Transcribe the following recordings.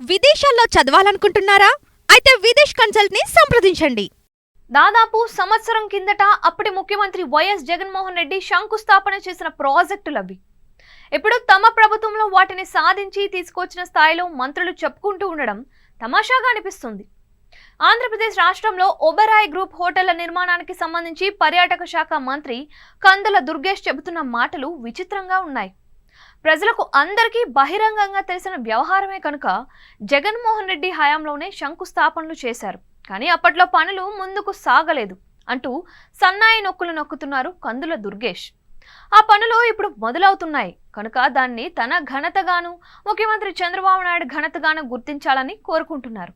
విదేశాల్లో చదవాలనుకుంటున్నారా? అయితే విదేశ్ కన్సల్ట్ ని సంప్రదించండి. దాదాపు సంవత్సరం కిందట అప్పటి ముఖ్యమంత్రి వైఎస్ జగన్మోహన్ రెడ్డి శంకుస్థాపన చేసిన ప్రాజెక్టులవి. ఇప్పుడు తమ ప్రభుత్వంలో వాటిని సాధించి తీసుకొచ్చిన స్థాయిలో మంత్రులు చెప్పుకుంటూ ఉండడం తమాషాగా అనిపిస్తుంది. ఆంధ్రప్రదేశ్ రాష్ట్రంలో ఒబెరాయ్ గ్రూప్ హోటళ్ల నిర్మాణానికి సంబంధించి పర్యాటక శాఖ మంత్రి కందుల దుర్గేష్ చెబుతున్న మాటలు విచిత్రంగా ఉన్నాయి. ప్రజలకు అందరికీ బహిరంగంగా తెలిసిన వ్యవహారమే కనుక జగన్మోహన్ రెడ్డి హయాంలోనే శంకుస్థాపనలు చేశారు, కానీ అప్పట్లో పనులు ముందుకు సాగలేదు అంటూ సన్నాయి నొక్కులు నొక్కుతున్నారు కందుల దుర్గేష్. ఆ పనులు ఇప్పుడు మొదలవుతున్నాయి కనుక దాన్ని తన ఘనతగాను, ముఖ్యమంత్రి చంద్రబాబు నాయుడు ఘనతగాను గుర్తించాలని కోరుకుంటున్నారు.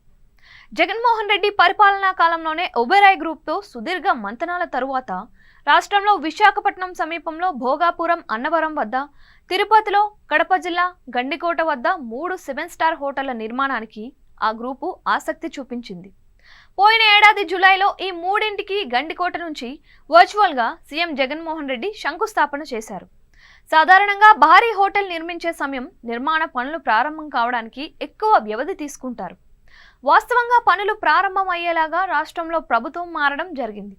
జగన్మోహన్ రెడ్డి పరిపాలనా కాలంలోనే ఒబెరాయ్ గ్రూప్తో సుదీర్ఘ మంతనాల తరువాత రాష్ట్రంలో విశాఖపట్నం సమీపంలో భోగాపురం, అన్నవరం వద్ద, తిరుపతిలో, కడప జిల్లా గండికోట వద్ద 3 7 స్టార్ హోటళ్ల నిర్మాణానికి ఆ గ్రూపు ఆసక్తి చూపించింది. పోయిన ఏడాది జూలైలో ఈ మూడింటికి గండికోట నుంచి వర్చువల్గా సీఎం జగన్మోహన్ రెడ్డి శంకుస్థాపన చేశారు. సాధారణంగా భారీ హోటల్ నిర్మించే సమయం నిర్మాణ పనులు ప్రారంభం కావడానికి ఎక్కువ వ్యవధి తీసుకుంటారు. వాస్తవంగా పనులు ప్రారంభం అయ్యేలాగా రాష్ట్రంలో ప్రభుత్వం మారడం జరిగింది.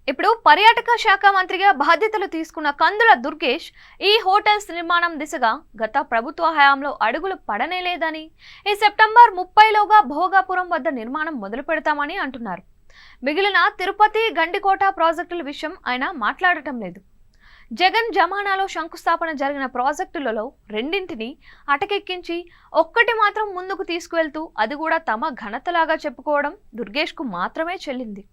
ఇప్పుడు పర్యాటక శాఖ మంత్రిగా బాధ్యతలు తీసుకున్న కందుల దుర్గేష్ ఈ హోటల్స్ నిర్మాణం దిశగా గత ప్రభుత్వ హయాంలో అడుగులు పడనేలేదని, ఈ సెప్టెంబర్ 30లోగా భోగాపురం వద్ద నిర్మాణం మొదలు పెడతామని అంటున్నారు. మిగిలిన తిరుపతి, గండికోట ప్రాజెక్టుల విషయం ఆయన మాట్లాడటం లేదు. జగన్ జమానాలో శంకుస్థాపన జరిగిన ప్రాజెక్టులలో రెండింటిని అటకెక్కించి ఒక్కటి మాత్రం ముందుకు తీసుకువెళ్తూ అది కూడా తమ ఘనతలాగా చెప్పుకోవడం దుర్గేష్కు మాత్రమే చెల్లింది.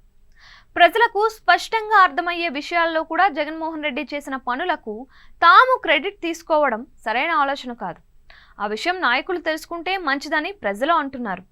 ప్రజలకు స్పష్టంగా అర్థమయ్యే విషయాల్లో కూడా జగన్మోహన్ రెడ్డి చేసిన పనులకు తాము క్రెడిట్ తీసుకోవడం సరైన ఆలోచన కాదు. ఆ విషయం నాయకులు తెలుసుకుంటే మంచిదని ప్రజలు అంటున్నారు.